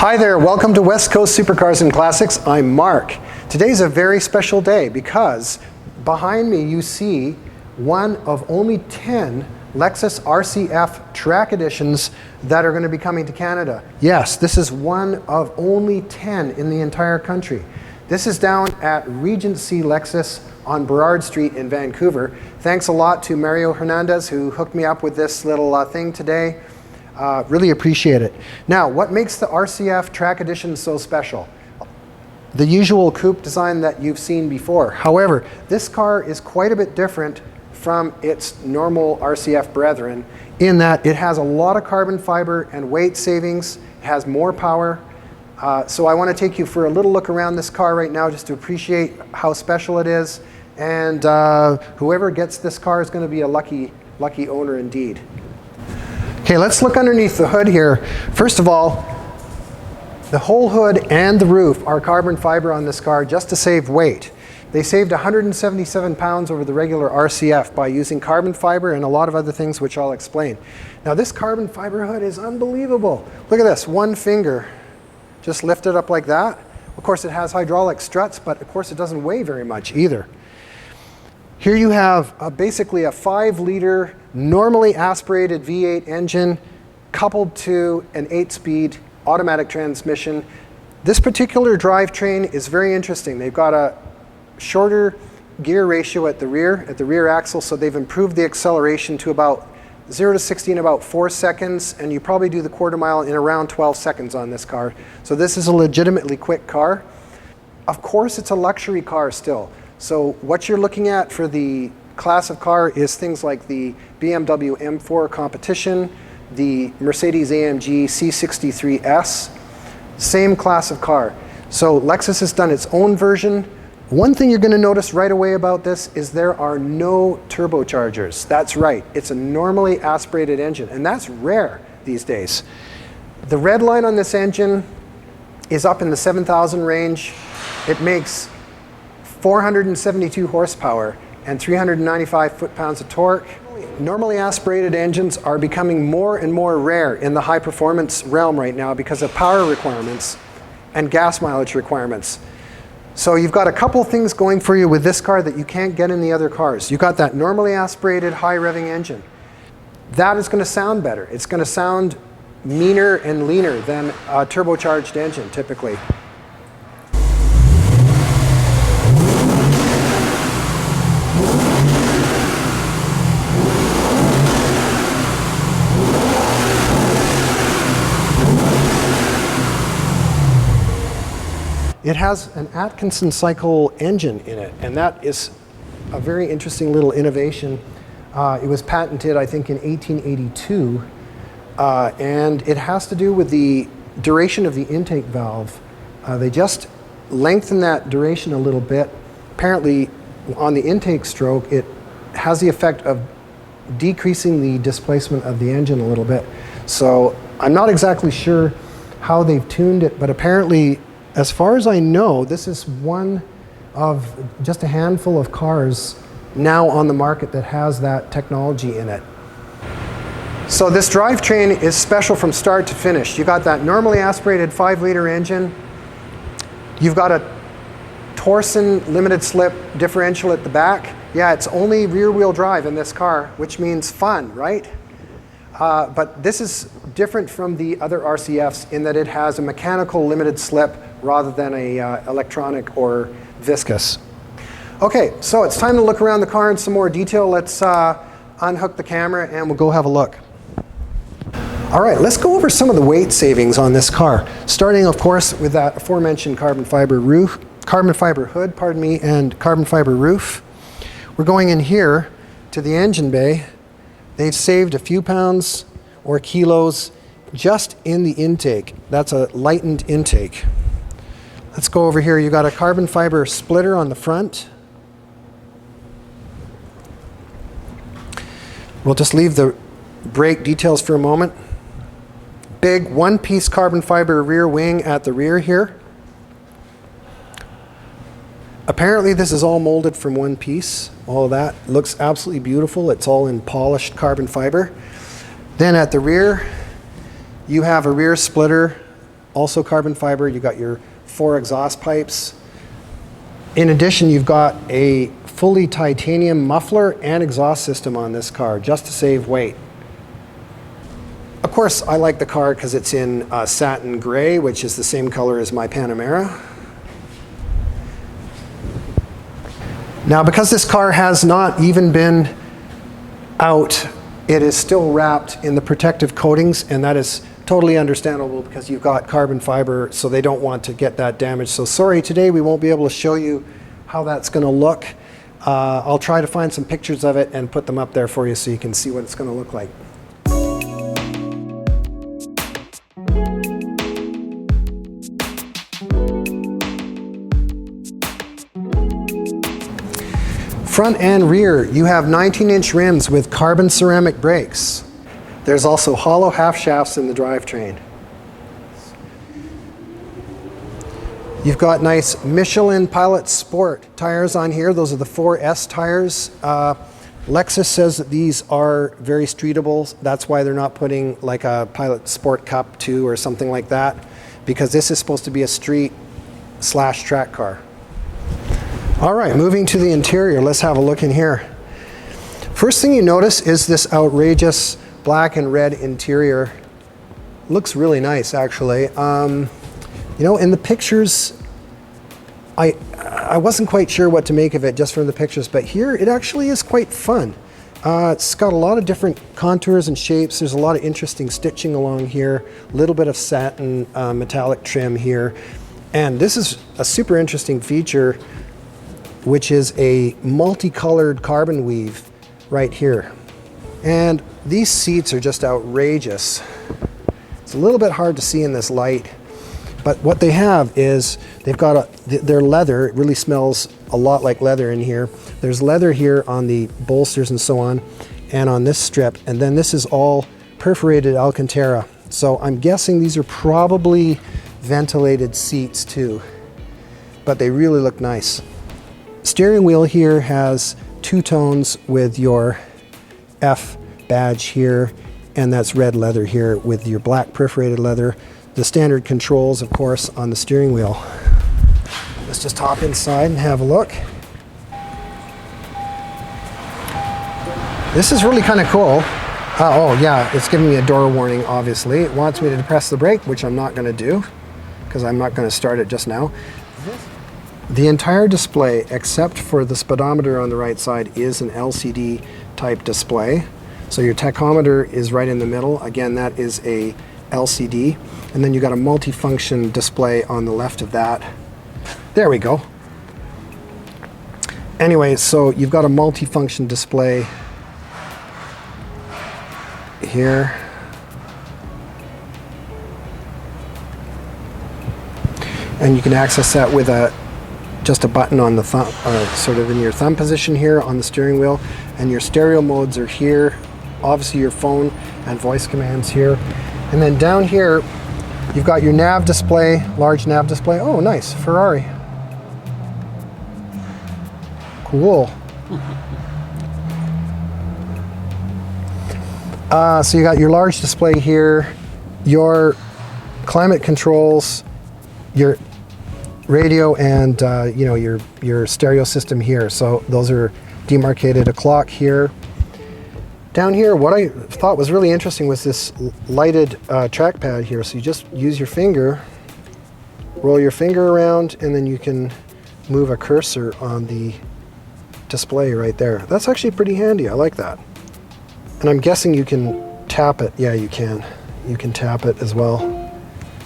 Hi there, welcome to West Coast Supercars and Classics. I'm Mark. Today's a very special day because behind me you see one of only 10 Lexus RCF track editions that are going to be coming to Canada. Yes, this is one of only 10 in the entire country. This is down at Regency Lexus on Burrard Street in Vancouver. Thanks a lot to Mario Hernandez who hooked me up with this little thing today. Really appreciate it. Now, what makes the RCF track edition so special? The usual coupe design that you've seen before. However, this car is quite a bit different from its normal RCF brethren in that it has a lot of carbon fiber and weight savings. It has more power. So I want to take you for a little look around this car right now just to appreciate how special it is. And whoever gets this car is going to be a lucky owner indeed. Okay, let's look underneath the hood here. First of all, the whole hood and the roof are carbon fiber on this car just to save weight. They saved 177 pounds over the regular RCF by using carbon fiber and a lot of other things which I'll explain. Now this carbon fiber hood is unbelievable. Look at this, one finger just lifted up like that. Of course it has hydraulic struts, but of course it doesn't weigh very much either. Here you have basically a 5-liter normally aspirated V8 engine coupled to an 8-speed automatic transmission. This particular drivetrain is very interesting. They've got a shorter gear ratio at the rear axle, so they've improved the acceleration to about 0 to 60 in about 4 seconds, and you probably do the quarter mile in around 12 seconds on this car. So this is a legitimately quick car. Of course, it's a luxury car still. So what you're looking at for the class of car is things like the BMW M4 Competition, the Mercedes-AMG C63S, same class of car. So Lexus has done its own version. One thing you're going to notice right away about this is there are no turbochargers. That's right, it's a normally aspirated engine, and that's rare these days. The red line on this engine is up in the 7,000 range. It makes 472 horsepower and 395 foot-pounds of torque. Normally aspirated engines are becoming more and more rare in the high-performance realm right now because of power requirements and gas mileage requirements. So you've got a couple things going for you with this car that you can't get in the other cars. You've got that normally aspirated high-revving engine. That is going to sound better. It's going to sound meaner and leaner than a turbocharged engine typically. It has an Atkinson cycle engine in it, and that is a very interesting little innovation. It was patented, I think, in 1882, and it has to do with the duration of the intake valve. They just lengthen that duration a little bit. Apparently, on the intake stroke, it has the effect of decreasing the displacement of the engine a little bit. So I'm not exactly sure how they've tuned it, but apparently, as far as I know, this is one of just a handful of cars now on the market that has that technology in it. So this drivetrain is special from start to finish. You've got that normally aspirated 5-liter engine. You've got a Torsen limited slip differential at the back. Yeah, it's only rear-wheel drive in this car, which means fun, right? But this is different from the other RCFs in that it has a mechanical limited slip rather than a electronic or viscous. Okay, so it's time to look around the car in some more detail. Let's unhook the camera and we'll go have a look. All right, let's go over some of the weight savings on this car. Starting, of course, with that aforementioned carbon fiber hood, and carbon fiber roof. We're going in here to the engine bay. They've saved a few pounds or kilos just in the intake. That's a lightened intake. Let's go over here. You got a carbon fiber splitter on the front. We'll just leave the brake details for a moment. Big one-piece carbon fiber rear wing at the rear here. Apparently this is all molded from one piece. All of that looks absolutely beautiful. It's all in polished carbon fiber. Then at the rear, you have a rear splitter also carbon fiber. You've got your 4 exhaust pipes. In addition, you've got a fully titanium muffler and exhaust system on this car, just to save weight. Of course, I like the car because it's in satin gray, which is the same color as my Panamera. Now, because this car has not even been out, it is still wrapped in the protective coatings, and that is totally understandable because you've got carbon fiber, so they don't want to get that damaged. So sorry, today we won't be able to show you how that's going to look. I'll try to find some pictures of it and put them up there for you so you can see what it's going to look like. Front and rear, you have 19-inch rims with carbon ceramic brakes. There's also hollow half shafts in the drivetrain. You've got nice Michelin Pilot Sport tires on here. Those are the 4S tires. Lexus says that these are very streetable. That's why they're not putting like a Pilot Sport Cup 2 or something like that, because this is supposed to be a street/track car. All right, moving to the interior, let's have a look in here. First thing you notice is this outrageous black and red interior. Looks really nice, actually. You know, in the pictures, I wasn't quite sure what to make of it just from the pictures, but here it actually is quite fun. It's got a lot of different contours and shapes. There's a lot of interesting stitching along here, a little bit of satin metallic trim here. And this is a super interesting feature, which is a multicolored carbon weave right here. And these seats are just outrageous. It's a little bit hard to see in this light, but what they have is they've got their leather. It really smells a lot like leather in here. There's leather here on the bolsters and so on, and on this strip, and then this is all perforated Alcantara. So I'm guessing these are probably ventilated seats too, but they really look nice. Steering wheel here has 2 tones with your F badge here, and that's red leather here with your black perforated leather. The standard controls, of course, on the steering wheel. Let's just hop inside and have a look. This is really kind of cool. Oh yeah, it's giving me a door warning, obviously. It wants me to press the brake, which I'm not going to do because I'm not going to start it just now. The entire display, except for the speedometer on the right side, is an LCD type display. So your tachometer is right in the middle. Again, that is a LCD. And then you got a multifunction display on the left of that. There we go. Anyway, so you've got a multifunction display here. And you can access that with just a button on the thumb, sort of in your thumb position here on the steering wheel. And your stereo modes are here. Obviously your phone and voice commands here. And then down here, you've got your nav display, large nav display. Oh, nice, Ferrari. Cool. So you got your large display here, your climate controls, your radio, and you know, your stereo system here. So those are demarcated. A clock here. Down here, what I thought was really interesting was this lighted trackpad here. So you just use your finger, roll your finger around, and then you can move a cursor on the display right there. That's actually pretty handy. I like that. And I'm guessing you can tap it. Yeah, you can. You can tap it as well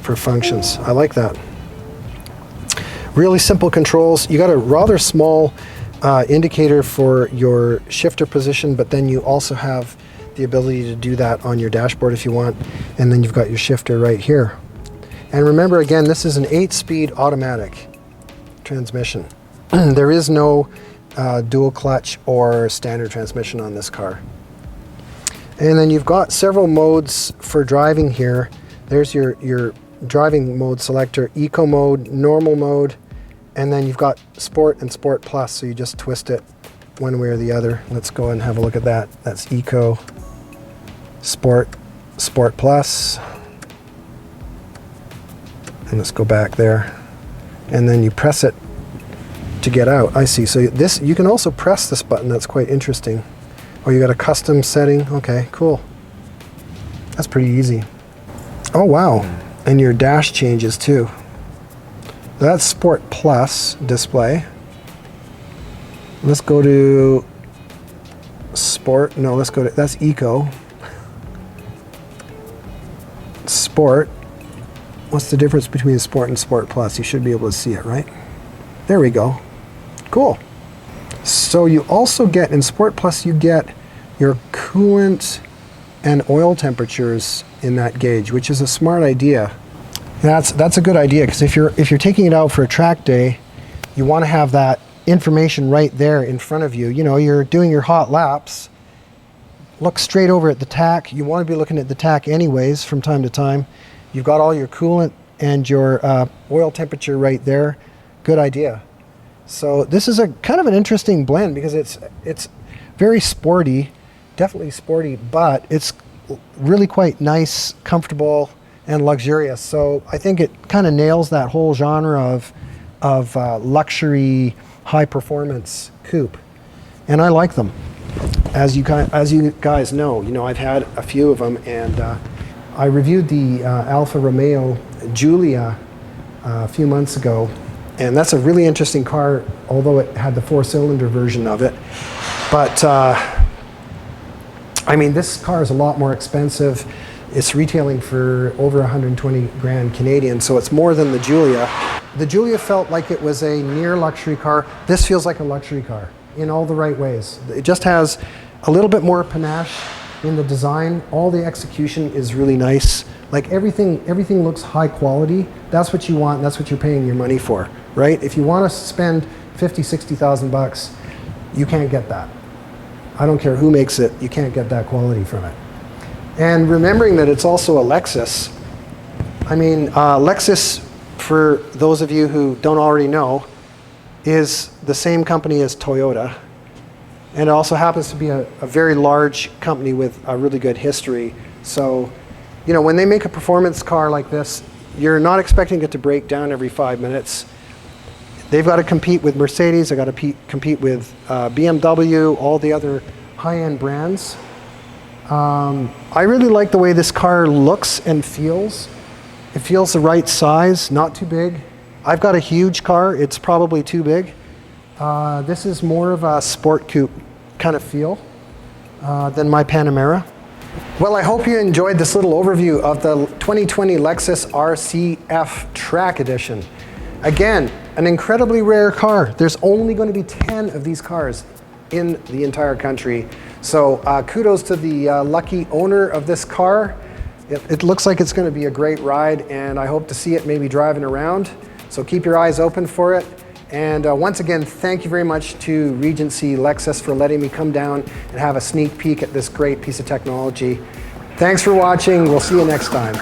for functions. I like that. Really simple controls. You got a rather small indicator for your shifter position, but then you also have the ability to do that on your dashboard if you want. And then you've got your shifter right here. And remember, again, this is an 8-speed automatic transmission. There is no dual clutch or standard transmission on this car. And then you've got several modes for driving here. There's your driving mode selector, eco mode, normal mode, and then you've got Sport and Sport Plus, so you just twist it one way or the other. Let's go and have a look at that. That's Eco, Sport, Sport Plus. And let's go back there. And then you press it to get out. I see. So this, you can also press this button. That's quite interesting. Oh, you got a custom setting. Okay, cool. That's pretty easy. Oh, wow. And your dash changes too. That's Sport Plus display. Let's go to Sport. No, let's go to, that's Eco. Sport. What's the difference between Sport and Sport Plus? You should be able to see it, right? There we go. Cool. So you also get, in Sport Plus, you get your coolant and oil temperatures in that gauge, which is a smart idea. That's a good idea, because if you're taking it out for a track day, you want to have that information right there in front of you. You know, you're doing your hot laps, look straight over at the tach. You want to be looking at the tach anyways from time to time. You've got all your coolant and your oil temperature right there. Good idea. So this is a kind of an interesting blend, because it's very sporty, definitely sporty, but it's really quite nice, comfortable, and luxurious. So I think it kind of nails that whole genre of luxury, high performance coupe, and I like them. As you guys know, I've had a few of them, and I reviewed the Alfa Romeo Giulia a few months ago, and that's a really interesting car, although it had the 4-cylinder version of it. But I mean, this car is a lot more expensive. It's retailing for over 120 grand Canadian, so it's more than the Giulia. The Giulia felt like it was a near luxury car. This feels like a luxury car in all the right ways. It just has a little bit more panache in the design. All the execution is really nice. Like everything looks high quality. That's what you want. That's what you're paying your money for, right? If you want to spend 50, 60,000 bucks, you can't get that. I don't care who makes it. You can't get that quality from it. And remembering that it's also a Lexus. I mean, Lexus, for those of you who don't already know, is the same company as Toyota. And it also happens to be a very large company with a really good history. So, when they make a performance car like this, you're not expecting it to break down every 5 minutes. They've got to compete with Mercedes, they've got to compete with BMW, all the other high-end brands. I really like the way this car looks and feels. It feels the right size, not too big. I've got a huge car, it's probably too big. This is more of a sport coupe kind of feel than my Panamera. Well, I hope you enjoyed this little overview of the 2020 Lexus RCF Track Edition. Again, an incredibly rare car. There's only going to be 10 of these cars in the entire country. So kudos to the lucky owner of this car. It looks like it's going to be a great ride, and I hope to see it maybe driving around. So keep your eyes open for it. And once again, thank you very much to Regency Lexus for letting me come down and have a sneak peek at this great piece of technology. Thanks for watching. We'll see you next time.